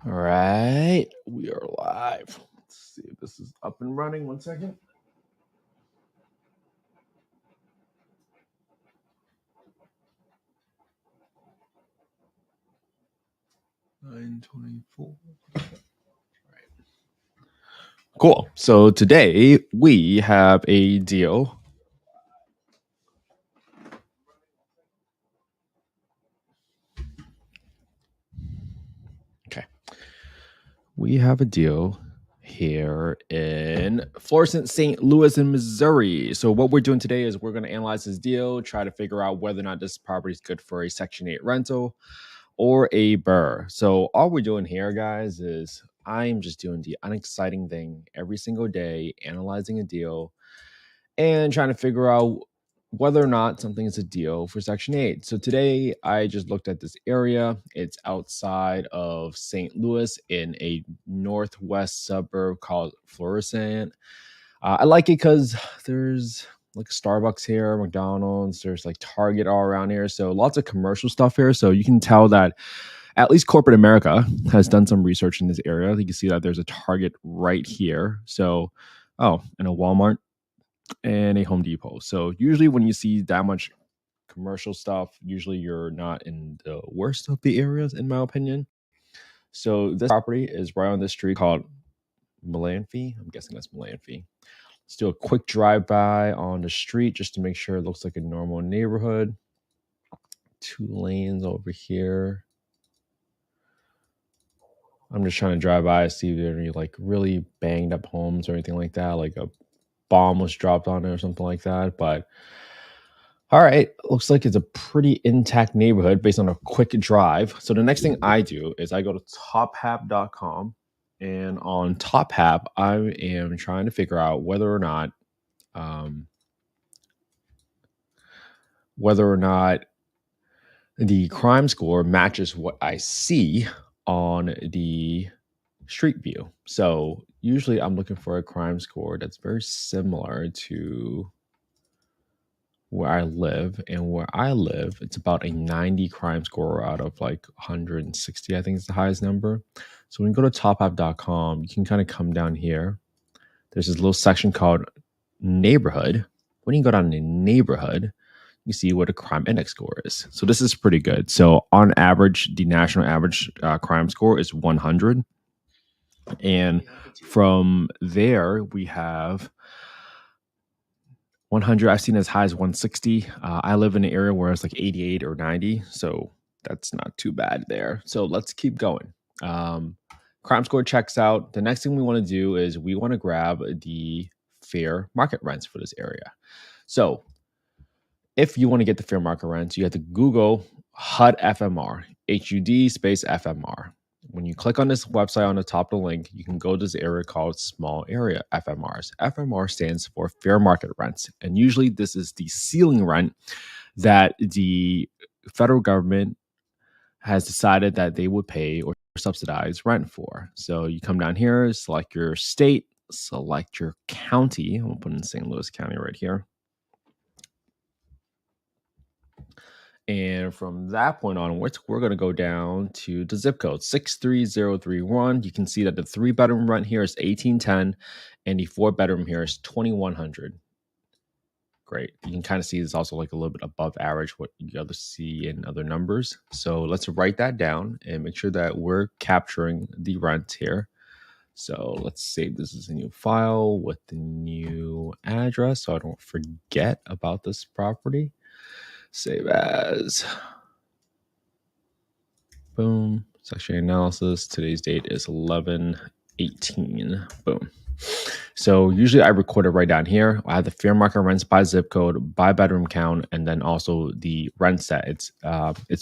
All right, we are live. Let's see if this is up and running. 1 second. $9.24. Right. Cool. So today we have a deal. Okay. We have a deal here in Florissant, St. Louis, in Missouri. So what we're doing today is we're going to analyze this deal, try to figure out whether or not this property is good for a Section 8 rental or a BRRRR. So all we're doing here, guys, is I'm just doing the unexciting thing every single day, analyzing a deal and trying to figure out whether or not something is a deal for Section 8. So today I just looked at this area. It's outside of St. Louis in a northwest suburb called Florissant. I like it because there's like Starbucks here, McDonald's, there's like Target all around here. So lots of commercial stuff here. So you can tell that at least corporate America has done some research in this area. You can see that there's a Target right here. So, and a Walmart and a Home Depot. So usually when you see that much commercial stuff, usually you're not in the worst of the areas, in my opinion. So this property is right on this street called Melanphy. I'm guessing that's Melanphy. Let's do a quick drive-by on the street just to make sure it looks like a normal neighborhood. 2 lanes over here. I'm just trying to drive by to see if there are any like really banged up homes or anything like that, like a bomb was dropped on it or something like that. But all right, looks like it's a pretty intact neighborhood based on a quick drive. So the next thing I do is I go to tophap.com, and on TopHap, I am trying to figure out whether or not the crime score matches what I see on the street view. So usually I'm looking for a crime score that's very similar to where I live. And where I live, it's about a 90 crime score out of like 160, I think is the highest number. So when you go to tophap.com, you can kind of come down here. There's this little section called neighborhood. When you go down to neighborhood, you see what a crime index score is. So this is pretty good. So on average, the national average crime score is 100. And from there, we have 100. I've seen as high as 160. I live in an area where it's like 88 or 90. So that's not too bad there. So let's keep going. Crime score checks out. The next thing we want to do is we want to grab the fair market rents for this area. So if you want to get the fair market rents, you have to Google HUD FMR, HUD space FMR. When you click on this website on the top of the link, you can go to this area called small area FMRs. FMR stands for fair market rents. And usually this is the ceiling rent that the federal government has decided that they would pay or subsidize rent for. So you come down here, select your state, select your county. I'm going to put in St. Louis County right here. And from that point onwards, we're going to go down to the zip code 63031. You can see that the 3-bedroom rent here is $1,810 and the 4-bedroom here is $2,100. Great. You can kind of see it's also like a little bit above average what you other see in other numbers. So let's write that down and make sure that we're capturing the rent here. So let's save this as a new file with the new address so I don't forget about this property. Save as. Boom. Section analysis. Today's date is 11/18. Boom. So usually I record it right down here. I have the fair market rents by zip code, by bedroom count, and then also the rents that it's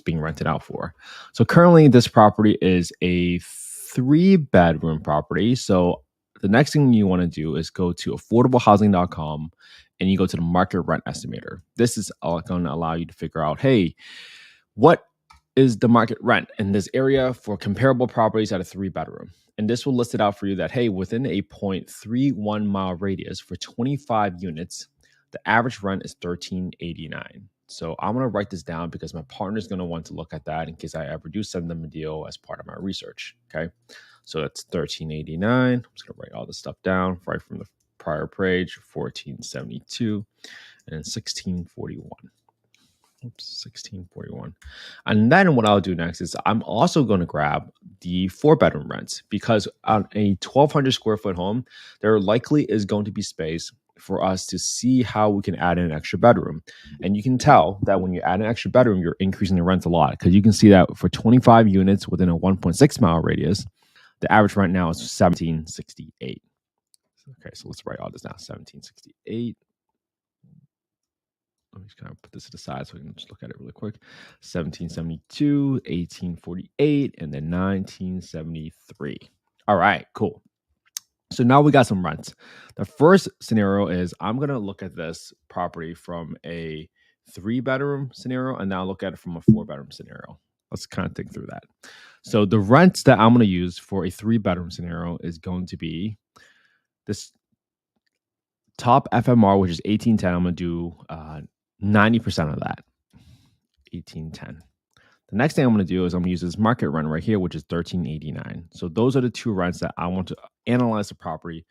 being rented out for. So currently this property is a 3-bedroom property. So the next thing you want to do is go to affordablehousing.com and you go to the market rent estimator. This is going to allow you to figure out, hey, what is the market rent in this area for comparable properties at a 3-bedroom? And this will list it out for you that, hey, within a 0.31 mile radius for 25 units, The average rent is $13.89. So I'm going to write this down because my partner is going to want to look at that in case I ever do send them a deal as part of my research. Okay. So that's $13.89. I'm just going to write all this stuff down right from the prior page, $14.72 and $16.41. Oops, $16.41. And then what I'll do next is I'm also going to grab the 4-bedroom rents, because on a 1,200 square foot home, there likely is going to be space for us to see how we can add in an extra bedroom. And you can tell that when you add an extra bedroom, you're increasing the rents a lot, because you can see that for 25 units within a 1.6 mile radius, the average rent now is $17.68. Okay, so let's write all this down. $17.68. Let me just kind of put this to the side so we can just look at it really quick. 1772, 1848, and then 1973. All right, cool. So now we got some rents. The first scenario is I'm going to look at this property from a 3-bedroom scenario and now look at it from a 4-bedroom scenario. Let's kind of think through that. So the rents that I'm going to use for a 3-bedroom scenario is going to be this top FMR, which is 1810. I'm going to do 90% of that, 1810. The next thing I'm going to do is I'm going to use this market rent right here, which is 1389. So those are the two rents that I want to analyze the property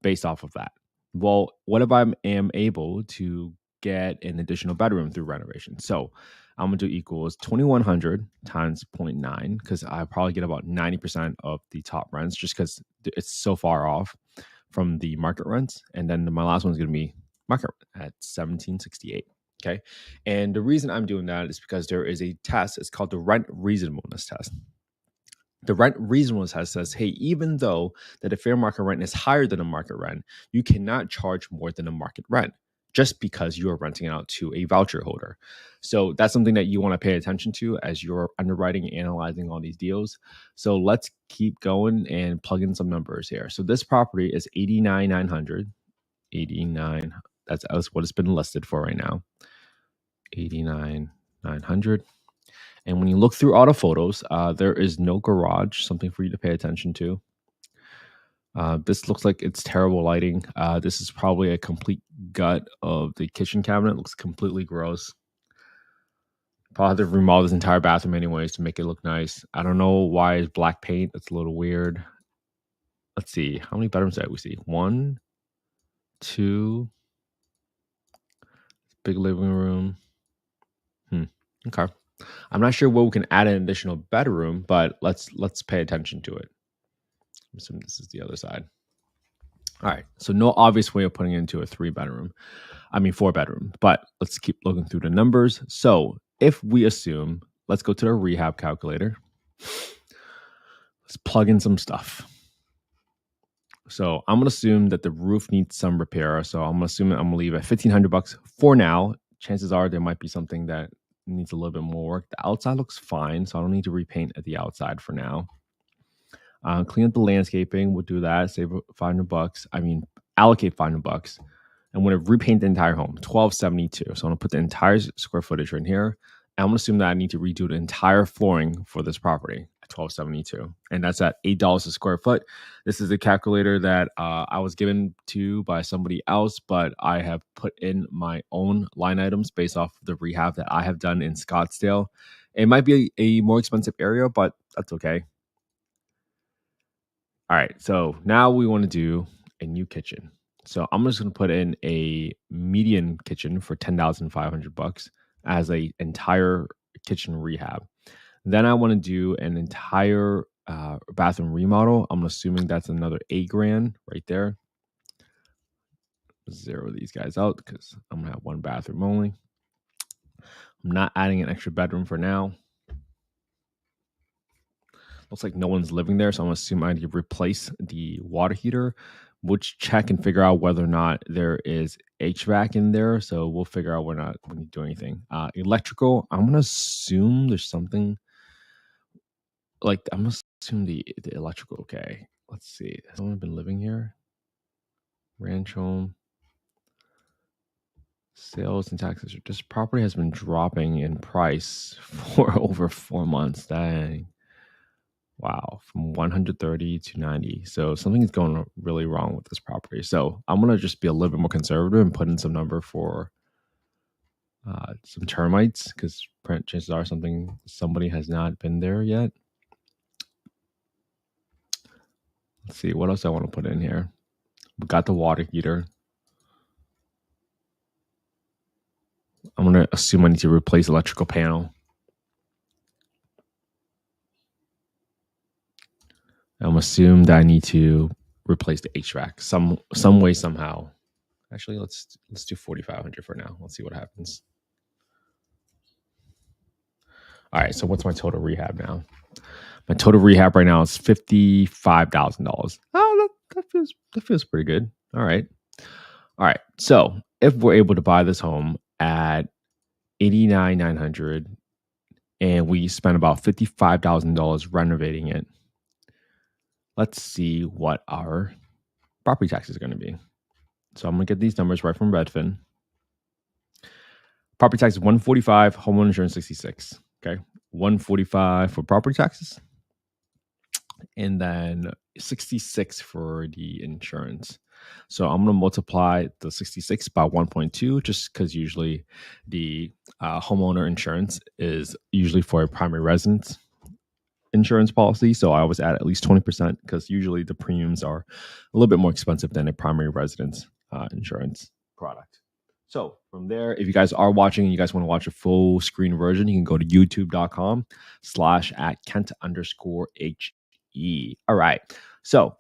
based off of that. Well, what if I am able to get an additional bedroom through renovation? So I'm going to do equals 2100 times 0.9, because I probably get about 90% of the top rents just because it's so far off from the market rents. And then my last one is going to be market at 1768. Okay. And the reason I'm doing that is because there is a test. It's called the rent reasonableness test. The rent reasonableness test says, hey, even though that a fair market rent is higher than a market rent, you cannot charge more than a market rent just because you are renting it out to a voucher holder. So that's something that you want to pay attention to as you're underwriting and analyzing all these deals. So let's keep going and plug in some numbers here. So this property is 89,900. 89. That's what it's been listed for right now. 89,900. And when you look through all the photos, there is no garage, something for you to pay attention to. This looks like it's terrible lighting. This is probably a complete gut of the kitchen cabinet. It looks completely gross. Probably have to remodel this entire bathroom anyways to make it look nice. I don't know why it's black paint. That's a little weird. Let's see. How many bedrooms did we see? 1, 2. Big living room. Okay. I'm not sure where we can add an additional bedroom, but let's pay attention to it. I'm assuming this is the other side. All right. So no obvious way of putting it into a 4-bedroom, but let's keep looking through the numbers. So if we assume, let's go to the rehab calculator. Let's plug in some stuff. So I'm going to assume that the roof needs some repair. So I'm assuming I'm going to leave at $1,500 for now. Chances are there might be something that needs a little bit more work. The outside looks fine, so I don't need to repaint at the outside for now. Clean up the landscaping. We'll do that. Save $500. Allocate $500. And we're going to repaint the entire home, $1,272. So I'm going to put the entire square footage in here. And I'm going to assume that I need to redo the entire flooring for this property at $1,272. And that's at $8 a square foot. This is a calculator that I was given to by somebody else, but I have put in my own line items based off the rehab that I have done in Scottsdale. It might be a more expensive area, but that's okay. All right, so now we want to do a new kitchen. So I'm just going to put in a median kitchen for $10,500 as a entire kitchen rehab. Then I want to do an entire bathroom remodel. I'm assuming that's another $8,000 right there. Zero these guys out because I'm going to have one bathroom only. I'm not adding an extra bedroom for now. Looks like no one's living there, so I'm going to assume I need to replace the water heater. We'll check and figure out whether or not there is HVAC in there. So we'll figure out whether or not we need to do anything. Electrical, I'm going to assume there's something. I'm going to assume the electrical, okay. Let's see. Has someone been living here? Ranch home. Sales and taxes. This property has been dropping in price for over 4 months. Dang. Wow, from 130 to 90. So something is going really wrong with this property. So I'm going to just be a little bit more conservative and put in some number for some termites, because chances are somebody has not been there yet. Let's see what else I want to put in here. We got the water heater. I'm going to assume I need to replace electrical panel. I'm going to assume that I need to replace the HVAC some way, somehow. Actually, let's do 4,500 for now. Let's see what happens. All right, so what's my total rehab now? My total rehab right now is $55,000. Oh, that feels pretty good. All right. So if we're able to buy this home at $89,900 and we spend about $55,000 renovating it, let's see what our property taxes are going to be. So I'm going to get these numbers right from Redfin. Property tax is $145, homeowner insurance $66. Okay, $145 for property taxes, and then $66 for the insurance. So I'm going to multiply the 66 by 1.2, just because usually the homeowner insurance is usually for a primary residence insurance policy. So I always add at least 20%, because usually the premiums are a little bit more expensive than a primary residence insurance product. So from there, if you guys are watching and you guys want to watch a full screen version, you can go to youtube.com/@Kent_HE. All right. So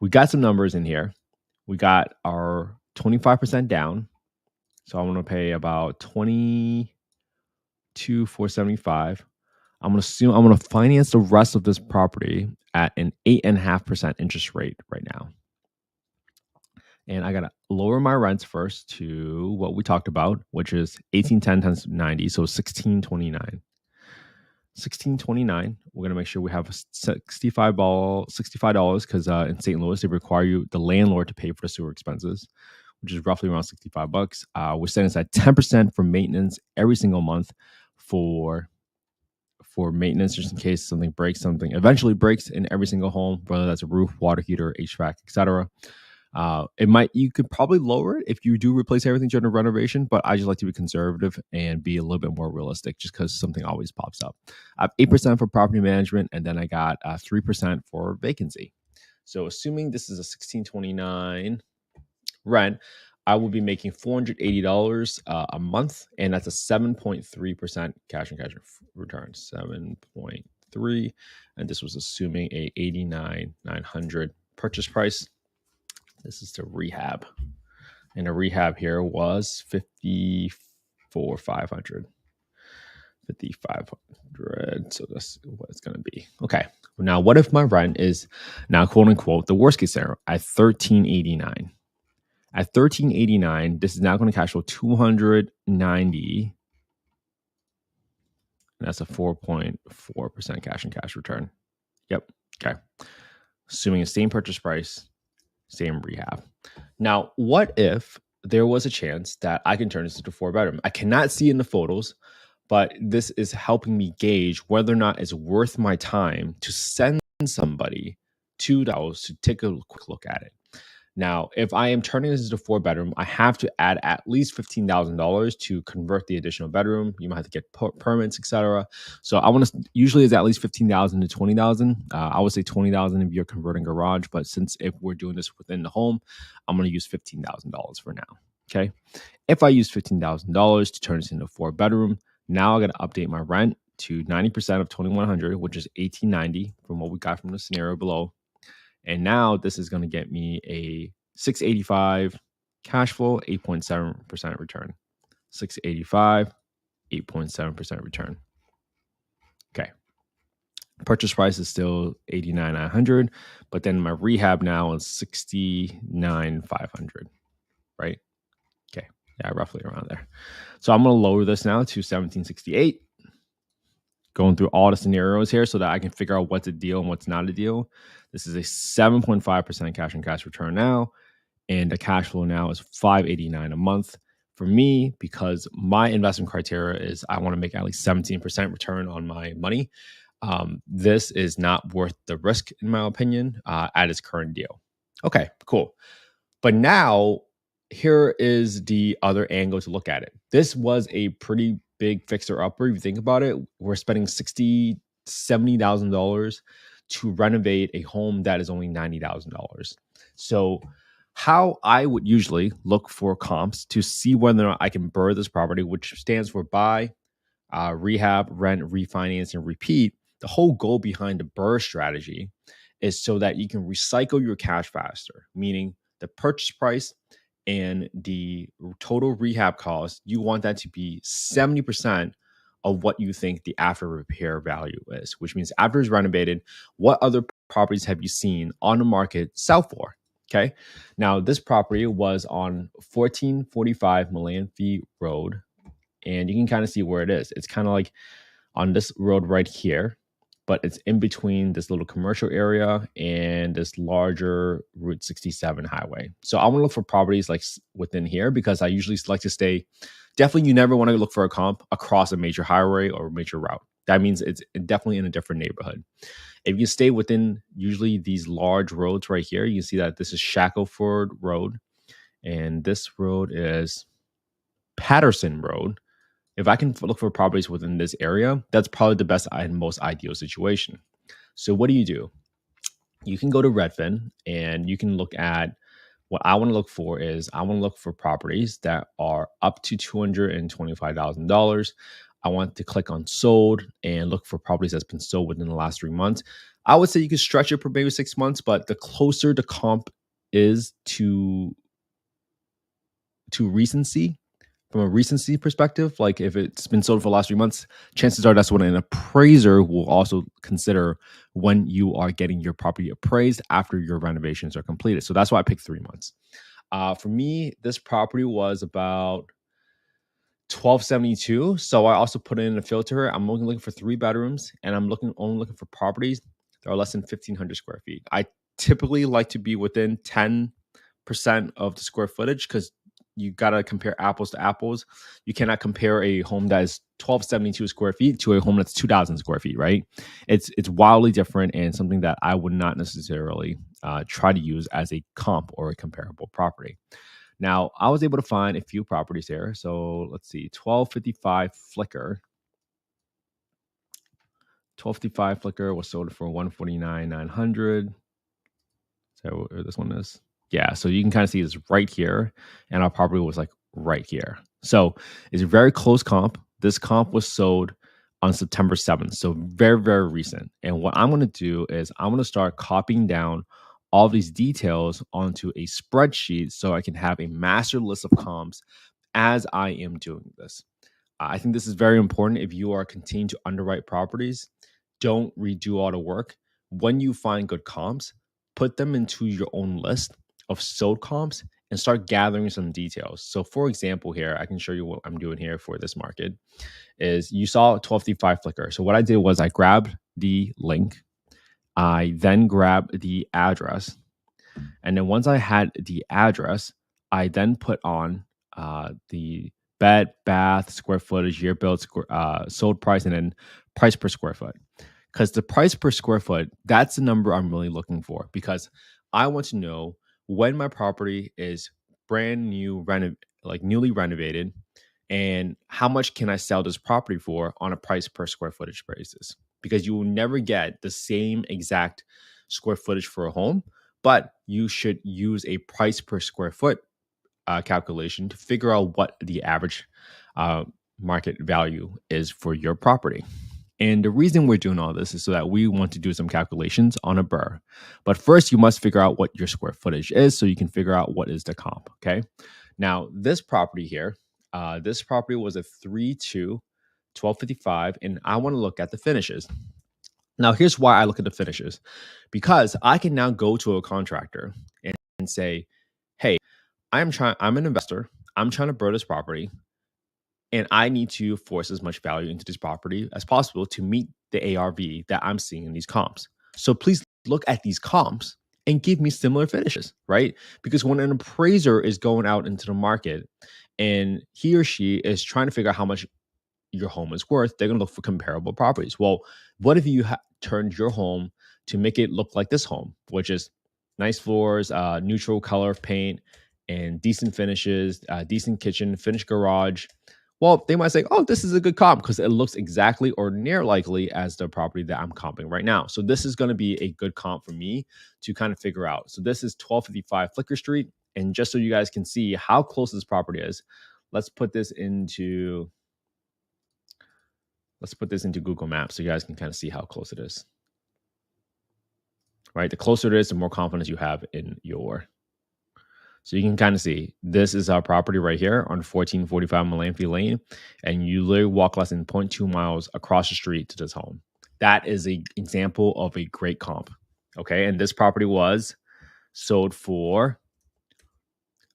we got some numbers in here. We got our 25% down. So I'm going to pay about $22,475. I'm going to finance the rest of this property at an 8.5% interest rate right now. And I got to lower my rents first to what we talked about, which is 1810 times 90, so 1629. 1629. We're going to make sure we have $65 because in St. Louis, they require the landlord to pay for the sewer expenses, which is roughly around $65. We're setting aside 10% for maintenance every single month for maintenance, just in case something eventually breaks in every single home, whether that's a roof, water heater, HVAC, etc. You could probably lower it if you do replace everything during a renovation, but I just like to be conservative and be a little bit more realistic, just because something always pops up. I have 8% for property management, and then I got 3% for vacancy. So assuming this is a 1629 rent, I will be making $480 a month, and that's a 7.3% cash on cash return. 7.3, and this was assuming a $89,900 purchase price. This is the rehab, and the rehab here was $54,500. $5,500. So that's what it's going to be. Okay. Now, what if my rent is now, quote unquote, the worst case scenario at $1,389? At $1,389, this is now going to cash flow $290, and that's a 4.4% cash on cash return. Yep. Okay. Assuming the same purchase price, same rehab. Now, what if there was a chance that I can turn this into a 4-bedroom? I cannot see in the photos, but this is helping me gauge whether or not it's worth my time to send somebody to the house to take a quick look at it. Now, if I am turning this into a 4-bedroom, I have to add at least $15,000 to convert the additional bedroom. You might have to get permits, etc. So I want to usually it's at least $15,000 to $20,000. I would say $20,000 if you're converting garage, but if we're doing this within the home, I'm going to use $15,000 for now. Okay. If I use $15,000 to turn this into a 4-bedroom, now I got to update my rent to 90% of $2,100, which is $1,890 from what we got from the scenario below. And now this is going to get me a $685 cash flow, 8.7% return. $685, 8.7% return. Okay. Purchase price is still $89,900, but then my rehab now is $69,500, right? Okay. Yeah, roughly around there. So I'm going to lower this now to $1,768. Going through all the scenarios here so that I can figure out what's a deal and what's not a deal. This is a 7.5% cash on cash return now, and the cash flow now is $589 a month. For me, because my investment criteria is I want to make at least 17% return on my money, This is not worth the risk, in my opinion, at its current deal. Okay, cool. But now here is the other angle to look at it. This was a pretty big fixer upper. If you think about it, we're spending $70,000 to renovate a home that is only $90,000. So how I would usually look for comps to see whether or not I can BRRRR this property, which stands for buy, rehab, rent, refinance, and repeat. The whole goal behind the BRRRR strategy is so that you can recycle your cash faster, meaning the purchase price and the total rehab cost, you want that to be 70% of what you think the after repair value is, which means after it's renovated, what other properties have you seen on the market sell for? Okay. Now, this property was on 1445 Melanphy Road, and you can kind of see where it is. It's kind of like on this road right here, but it's in between this little commercial area and this larger Route 67 highway. So I want to look for properties like within here because I usually like to stay. Definitely, you never want to look for a comp across a major highway or a major route. That means it's definitely in a different neighborhood. If you stay within usually these large roads right here, you can see that this is Shackelford Road, and this road is Patterson Road. If I can look for properties within this area, that's probably the best and most ideal situation. So what do? You can go to Redfin and you can look at what I want to look for is I want to look for properties that are up to $225,000. I want to click on sold and look for properties that's been sold within the last 3 months. I would say you could stretch it for maybe 6 months, but the closer the comp is to recency, from a recency perspective, like if it's been sold for the last 3 months, chances are that's when an appraiser will also consider when you are getting your property appraised after your renovations are completed. So that's why I picked 3 months. For me, this property was about 1272. So I also put in a filter. I'm only looking for 3 bedrooms, and I'm only looking for properties that are less than 1,500 square feet. I typically like to be within 10% of the square footage because you got to compare apples to apples. You cannot compare a home that is 1272 square feet to a home that's 2,000 square feet, right? It's wildly different and something that I would not necessarily try to use as a comp or a comparable property. Now, I was able to find a few properties here. So let's see, 1255 Flickr. 1255 Flickr was sold for 149,900. So this one is. Yeah, so you can kind of see it's right here, and our property was like right here. So it's a very close comp. This comp was sold on September 7th, so very, very recent. And what I'm going to do is I'm going to start copying down all these details onto a spreadsheet so I can have a master list of comps as I am doing this. I think this is very important if you are continuing to underwrite properties. Don't redo all the work. When you find good comps, put them into your own list of sold comps and start gathering some details. So for example, here, I can show you what I'm doing here for this market is you saw 1235 Flickr. So what I did was I grabbed the link. I then grabbed the address. And then once I had the address, I then put on the bed, bath, square footage, year built, sold price, and then price per square foot. Because the price per square foot, that's the number I'm really looking for because I want to know when my property is brand new, newly renovated, and how much can I sell this property for on a price per square footage basis? Because you will never get the same exact square footage for a home, but you should use a price per square foot calculation to figure out what the average market value is for your property. And the reason we're doing all this is so that we want to do some calculations on a BRRRR. But first, you must figure out what your square footage is so you can figure out what is the comp, okay? Now, this property here, this property was a 3-2, 1255, and I want to look at the finishes. Now, here's why I look at the finishes. Because I can now go to a contractor and say, hey, I'm an investor. I'm trying to BRRRR this property. And I need to force as much value into this property as possible to meet the ARV that I'm seeing in these comps. So please look at these comps and give me similar finishes, right? Because when an appraiser is going out into the market and he or she is trying to figure out how much your home is worth, they're going to look for comparable properties. Well, what if you turned your home to make it look like this home, which is nice floors, neutral color of paint, and decent finishes, decent kitchen, finished garage? Well, they might say, oh, this is a good comp because it looks exactly or near likely as the property that I'm comping right now. So this is going to be a good comp for me to kind of figure out. So this is 1255 Flicker Street. And just so you guys can see how close this property is, let's put this into Google Maps so you guys can kind of see how close it is. Right? The closer it is, the more confidence you have in your. So you can kind of see this is our property right here on 1445 Melanphy Lane, and you literally walk less than 0.2 miles across the street to this home. That is an example of a great comp. Okay, and this property was sold for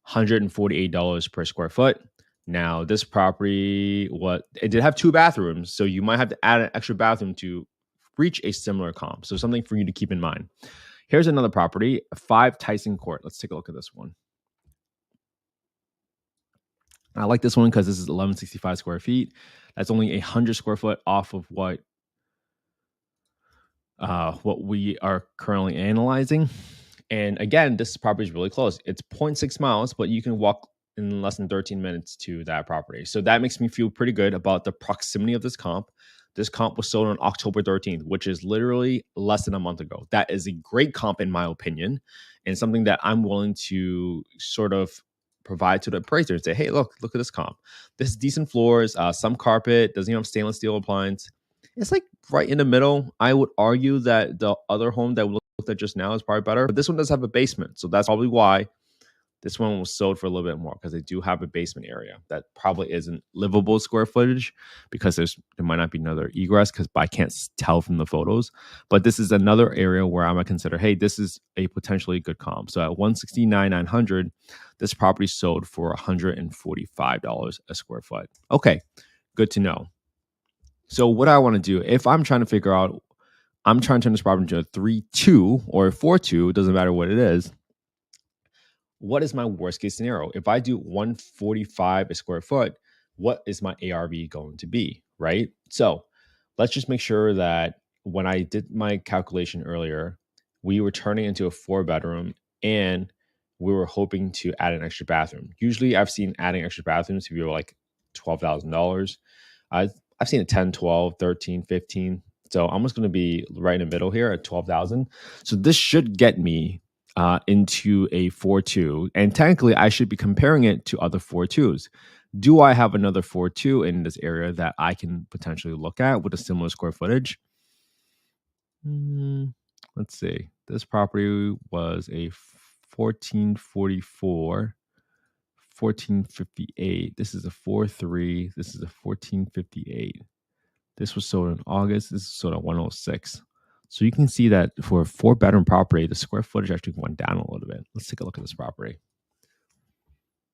$148 per square foot. Now, this property, it did have 2 bathrooms, so you might have to add an extra bathroom to reach a similar comp. So something for you to keep in mind. Here's another property, 5 Tyson Court. Let's take a look at this one. I like this one because this is 1165 square feet. That's only 100 square foot off of what we are currently analyzing. And again, this property is really close. It's 0.6 miles, but you can walk in less than 13 minutes to that property. So that makes me feel pretty good about the proximity of this comp. This comp was sold on October 13th, which is literally less than a month ago. That is a great comp in my opinion, and something that I'm willing to sort of provide to the appraiser and say, hey, look at this comp. This is decent floors, some carpet, doesn't even have stainless steel appliance. It's like right in the middle. I would argue that the other home that we looked at just now is probably better, but this one does have a basement. So that's probably why this one was sold for a little bit more, because they do have a basement area that probably isn't livable square footage because there might not be another egress, because I can't tell from the photos. But this is another area where I might consider, hey, this is a potentially good comp. So at $169,900, this property sold for $145 a square foot. Okay, good to know. So what I want to do, if I'm trying to figure out, I'm trying to turn this property into a 3-2 or a 4-2, it doesn't matter what it is. What is my worst case scenario? If I do 145 a square foot, what is my ARV going to be, right? So let's just make sure that when I did my calculation earlier, we were turning into a 4-bedroom and we were hoping to add an extra bathroom. Usually I've seen adding extra bathrooms to be like $12,000. I've seen it 10, 12, 13, 15. So I'm just going to be right in the middle here at 12,000. So this should get me into a 4-2. And technically, I should be comparing it to other 4-2s. Do I have another 4-2 in this area that I can potentially look at with a similar square footage? Let's see. This property was a 1444, 1458. This is a 4-3. This is a 1458. This was sold in August. This is sold at 106. So you can see that for a 4-bedroom property, the square footage actually went down a little bit. Let's take a look at this property.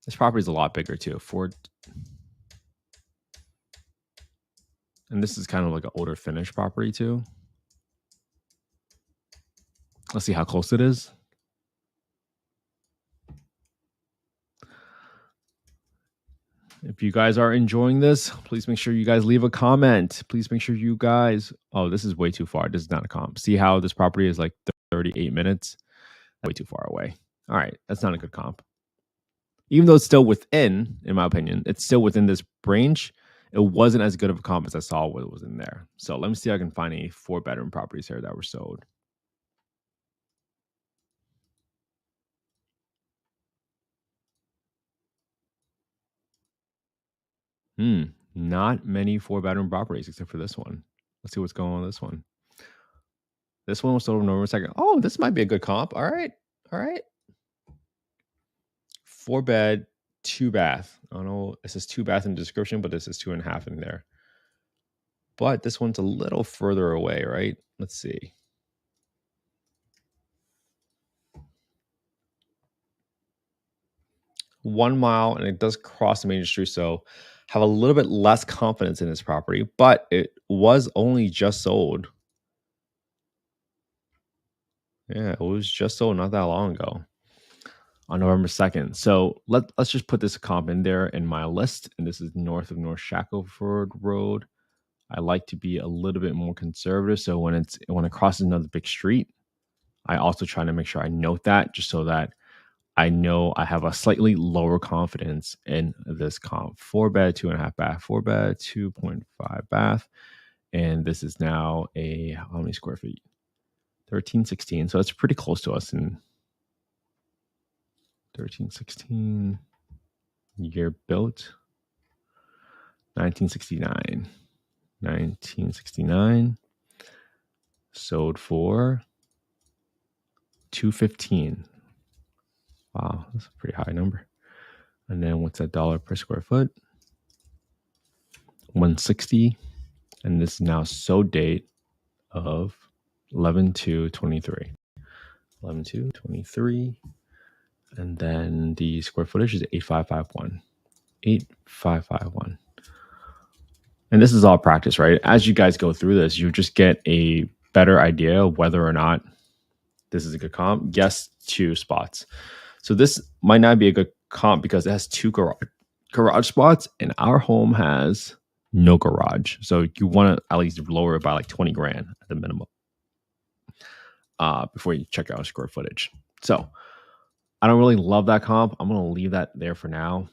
This property is a lot bigger too. And this is kind of like an older finish property too. Let's see how close it is. If you guys are enjoying this, please make sure you guys leave a comment. Please make sure you guys, oh, this is way too far. This is not a comp. See how this property is like 38 minutes? Way too far away. All right, that's not a good comp. Even though it's still within, in my opinion, it's still within this range. It wasn't as good of a comp as I saw what was in there. So let me see if I can find any 4-bedroom properties here that were sold. Not many 4-bedroom properties except for this one. Let's see what's going on with this one. This one was sold on November 2nd. Oh, this might be a good comp. All right. 4-bed, 2-bath. I don't know. It says 2-bath in the description, but this is 2.5 in there. But this one's a little further away, right? Let's see. $1 mile, and it does cross the main street, so have a little bit less confidence in this property, but it was only just sold. Yeah, it was just sold not that long ago. on November 2nd. So let's just put this comp in there in my list. And this is north of North Shackelford Road. I like to be a little bit more conservative. So when it crosses another big street, I also try to make sure I note that just so that I know I have a slightly lower confidence in this comp. 4-bed, 2.5 bath, 4-bed, 2.5 bath. And this is now a, how many square feet? 1316. So it's pretty close to us in 1316, year built, 1969. 1969, sold for 215. Wow, that's a pretty high number. And then what's that dollar per square foot? 160. And this is now sold date of 11/2/23. 11/2/23. And then the square footage is 8551. 8551. And this is all practice, right? As you guys go through this, you just get a better idea of whether or not this is a good comp. Yes, 2 spots. So this might not be a good comp because it has 2 garage spots, and our home has no garage. So you want to at least lower it by like 20 grand at the minimum before you check out square footage. So I don't really love that comp. I'm going to leave that there for now.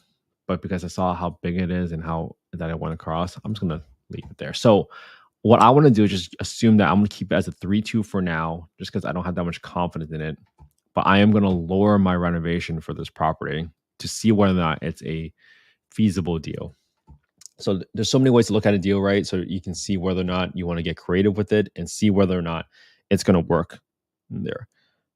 But because I saw how big it is and how that it went across, I'm just going to leave it there. So what I want to do is just assume that I'm going to keep it as a 3-2 for now, just because I don't have that much confidence in it. But I am going to lower my renovation for this property to see whether or not it's a feasible deal. So there's so many ways to look at a deal, right? So you can see whether or not you want to get creative with it and see whether or not it's going to work in there.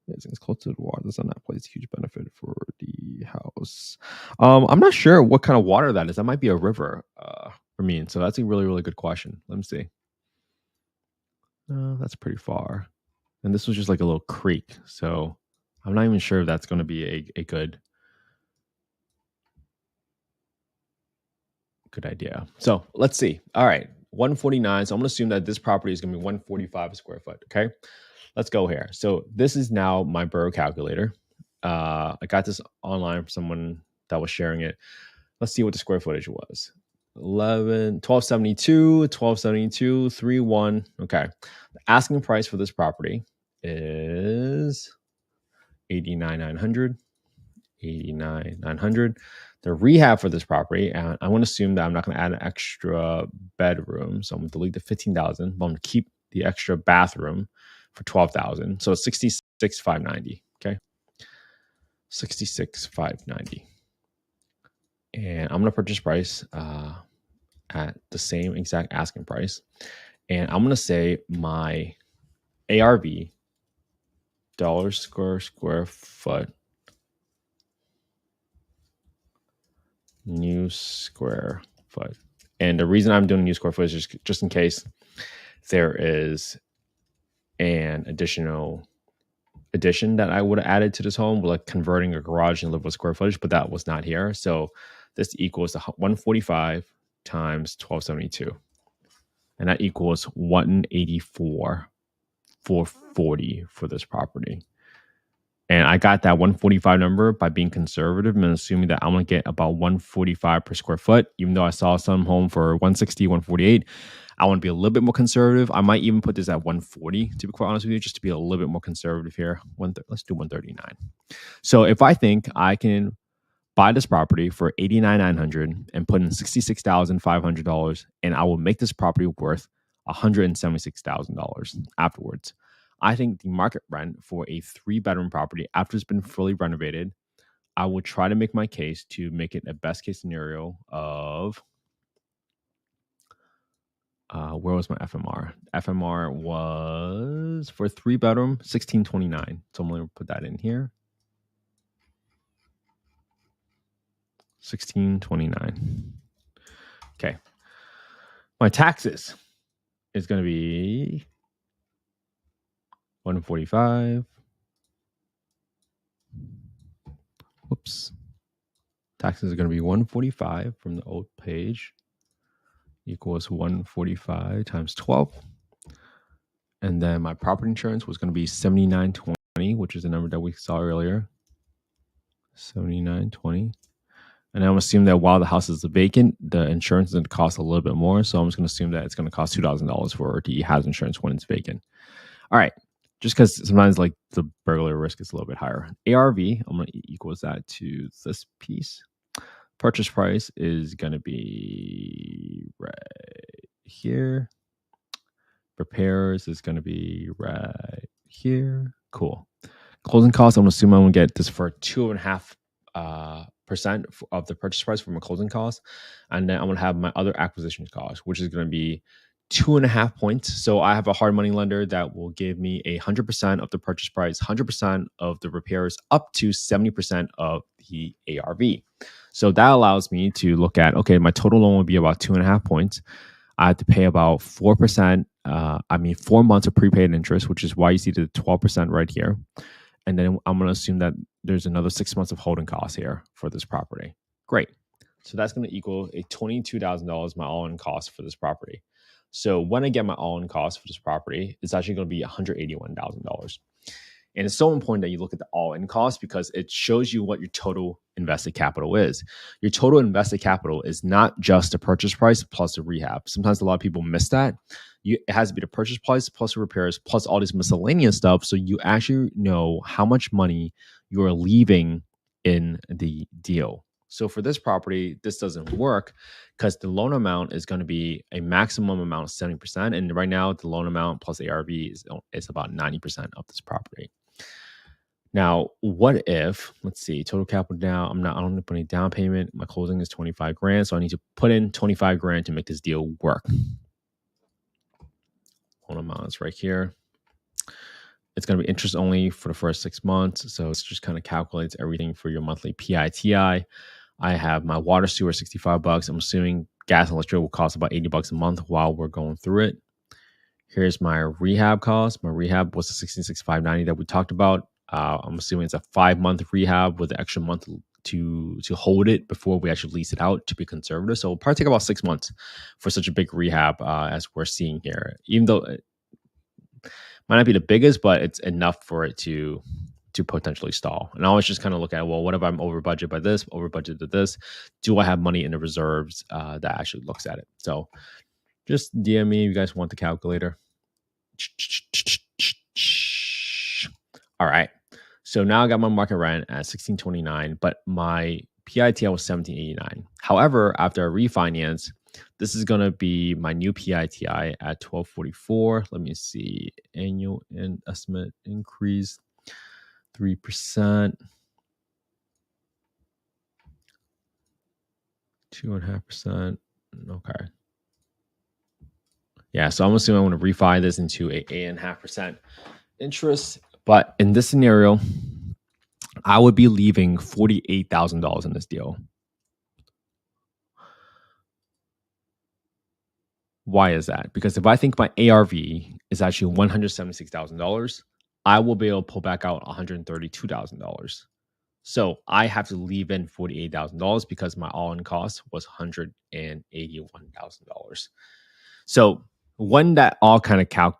It's close to the water. That's not plays a huge benefit for the house. I'm not sure what kind of water that is. That might be a river for me. So that's a really, really good question. Let me see. That's pretty far. And this was just like a little creek. So I'm not even sure if that's going to be a good idea. So let's see. All right. 149. So I'm going to assume that this property is going to be 145 a square foot. Okay. Let's go here. So this is now my BRRRR calculator. I got this online from someone that was sharing it. Let's see what the square footage was. 1272, 31. Okay. The asking price for this property is 89,900. 89,900. The rehab for this property, and I want to assume that I'm not going to add an extra bedroom. So I'm going to delete the 15,000, but I'm going to keep the extra bathroom for 12,000. So it's 66,590. Okay. 66,590. And I'm going to purchase price at the same exact asking price. And I'm going to say my ARV, dollars square foot, new square foot. And the reason I'm doing new square foot is just in case there is an addition that I would have added to this home, like converting a garage and livable square footage, but that was not here. So this equals 145 times 1272. And that equals 184,440 for this property. And I got that 145 number by being conservative and assuming that I'm going to get about 145 per square foot, even though I saw some home for 160, 148. I want to be a little bit more conservative. I might even put this at 140, to be quite honest with you, just to be a little bit more conservative here. Let's do 139. So if I think I can buy this property for $89,900 and put in $66,500, and I will make this property worth $176,000 afterwards, I think the market rent for a 3-bedroom property after it's been fully renovated, I will try to make my case to make it a best case scenario of where was my FMR? FMR was for 3-bedroom, 1629. So I'm going to put that in here. 1629. Okay. My taxes is going to be 145. Whoops. Taxes are going to be 145 from the old page equals 145 times 12. And then my property insurance was going to be 7920, which is the number that we saw earlier. $79.20. And I'm assuming that while the house is vacant, the insurance is going to cost a little bit more. So I'm just going to assume that it's going to cost $2,000 for the house insurance when it's vacant. All right. Just because sometimes like the burglary risk is a little bit higher. ARV, I'm going to equals that to this piece. Purchase price is going to be right here. Repairs is going to be right here. Cool. Closing costs, I'm assuming I'm going to get this for 2.5% of the purchase price from a closing cost. And then I'm going to have my other acquisition cost, which is going to be 2.5 points. So I have a hard money lender that will give me 100% of the purchase price, 100% of the repairs, up to 70% of the ARV. So that allows me to look at, okay, my total loan will be about 2.5 points. I have to pay about 4%, 4 months of prepaid interest, which is why you see the 12% right here. And then I'm going to assume that there's another 6 months of holding costs here for this property. Great. So that's going to equal a $22,000 my all-in cost for this property. So when I get my all-in cost for this property, it's actually going to be $181,000. And it's so important that you look at the all-in cost because it shows you what your total invested capital is. Your total invested capital is not just the purchase price plus the rehab. Sometimes a lot of people miss that. It has to be the purchase price plus the repairs plus all this miscellaneous stuff. So you actually know how much money you're leaving in the deal. So for this property, this doesn't work because the loan amount is going to be a maximum amount of 70%. And right now, the loan amount plus ARV is about 90% of this property. Now, what if, let's see, total capital down, I don't need to put any down payment. My closing is 25 grand. So I need to put in 25 grand to make this deal work. Loan amount is right here. It's going to be interest only for the first 6 months. So it just kind of calculates everything for your monthly PITI. I have my water, sewer, $65. I'm assuming gas and electric will cost about $80 a month while we're going through it. Here's my rehab cost. My rehab was the $66,590 that we talked about. I'm assuming it's a 5-month rehab with an extra month to hold it before we actually lease it out to be conservative. So it'll probably take about 6 months for such a big rehab as we're seeing here. Even though it might not be the biggest, but it's enough for it to potentially stall. And I always just kind of look at, well, what if I'm over budget by this, over budget to this? Do I have money in the reserves that actually looks at it? So just DM me if you guys want the calculator. All right. So now I got my market rent at $1,629, but my PITI was $1,789. However, after I refinance, this is going to be my new PITI at $1,244. Let me see. Annual estimate increase 3%. 2.5%. Okay. Yeah, so I'm assuming I want to refi this into a 8.5% interest. But in this scenario, I would be leaving $48,000 in this deal. Why is that? Because if I think my ARV is actually $176,000, I will be able to pull back out $132,000. So I have to leave in $48,000 because my all-in cost was $181,000. So when that all kind of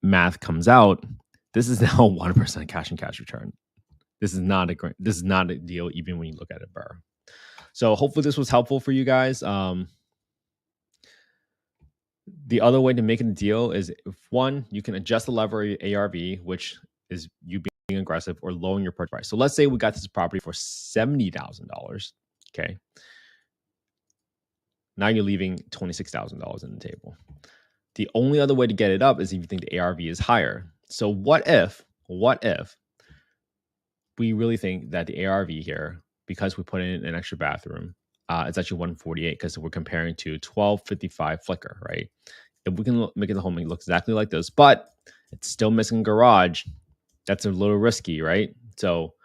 math comes out, this is now 1% cash and cash return. This is not a deal, even when you look at it, BRRRR. So hopefully this was helpful for you guys. The other way to make it a deal is if one, you can adjust the level of your ARV, which is you being aggressive or lowering your purchase price. So let's say we got this property for $70,000. Okay. Now you're leaving $26,000 on the table. The only other way to get it up is if you think the ARV is higher. So what if we really think that the ARV here, because we put in an extra bathroom, it's actually 148 because we're comparing to 1255 Flickr, right? If we can make the home look exactly like this, but it's still missing garage, that's a little risky, right? So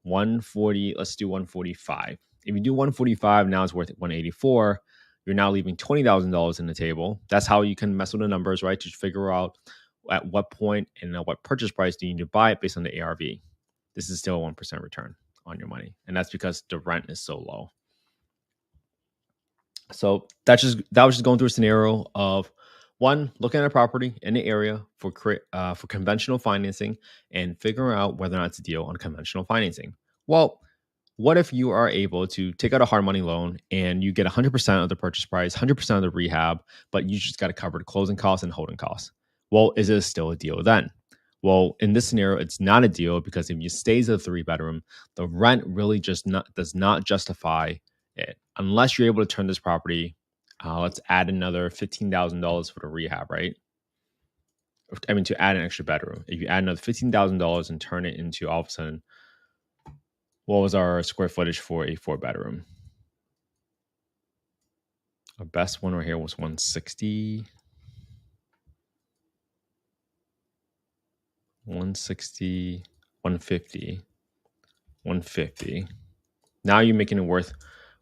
140, let's do 145. If you do 145, now it's worth 184. You're now leaving $20,000 in the table. That's how you can mess with the numbers, right? To figure out at what point and at what purchase price do you need to buy it based on the ARV. This is still a 1% return on your money. And that's because the rent is so low. So that was just going through a scenario of one, looking at a property in the area for conventional financing and figuring out whether or not it's a deal on conventional financing. Well, what if you are able to take out a hard money loan and you get 100% of the purchase price, 100% of the rehab, but you just got to cover the closing costs and holding costs? Well, is it still a deal then? Well, in this scenario, it's not a deal because if you stay as a 3-bedroom, the rent really does not justify it unless you're able to turn this property. Let's add another $15,000 for the rehab, right? I mean, to add an extra bedroom. If you add another $15,000 and turn it into, all of a sudden, what was our square footage for a 4-bedroom? Our best one right here was 160. 160, 150, 150. Now you're making it worth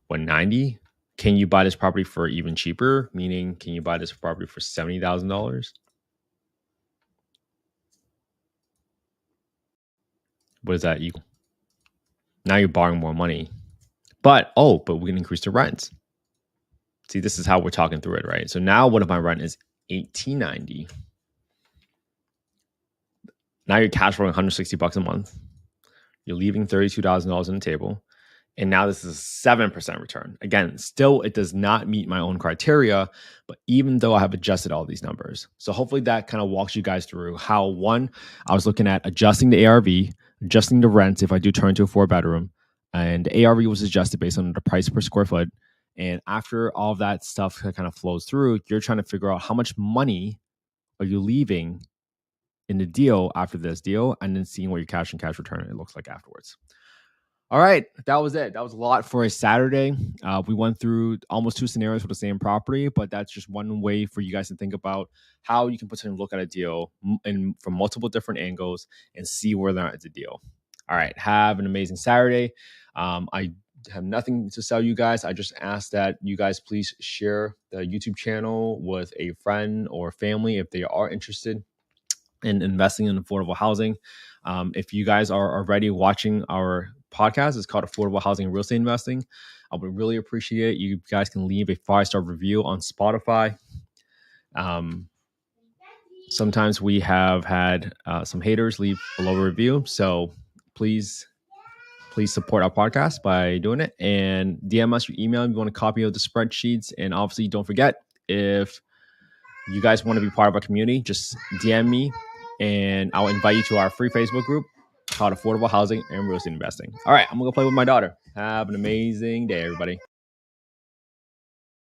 190. Can you buy this property for even cheaper? Meaning, can you buy this property for $70,000? What does that equal? Now you're borrowing more money. But we can increase the rents. See, this is how we're talking through it, right? So now what if my rent is $1,890? Now you're cash flowing $160 a month. You're leaving $32,000 on the table. And now this is a 7% return. Again, still, it does not meet my own criteria, but even though I have adjusted all these numbers. So hopefully that kind of walks you guys through how, one, I was looking at adjusting the ARV, adjusting the rent if I do turn into a 4-bedroom, and the ARV was adjusted based on the price per square foot. And after all of that stuff kind of flows through, you're trying to figure out how much money are you leaving in the deal after this deal, and then seeing what your cash and cash return it looks like afterwards. All right, that was it. That was a lot for a Saturday. We went through almost 2 scenarios for the same property, but that's just one way for you guys to think about how you can potentially look at a deal from multiple different angles and see whether or not it's a deal. All right, have an amazing Saturday. I have nothing to sell you guys. I just ask that you guys please share the YouTube channel with a friend or family if they are interested in investing in affordable housing. If you guys are already watching our podcast, it's called Affordable Housing and Real Estate Investing. I would really appreciate it. You guys can leave a 5-star review on Spotify. Sometimes we have had some haters leave a low review, so please support our podcast by doing it, and DM us your email if you want a copy of the spreadsheets. And obviously, don't forget, if you guys want to be part of our community, just DM me and I'll invite you to our free Facebook group called Affordable Housing and Real Estate Investing. All right, I'm going to go play with my daughter. Have an amazing day, everybody.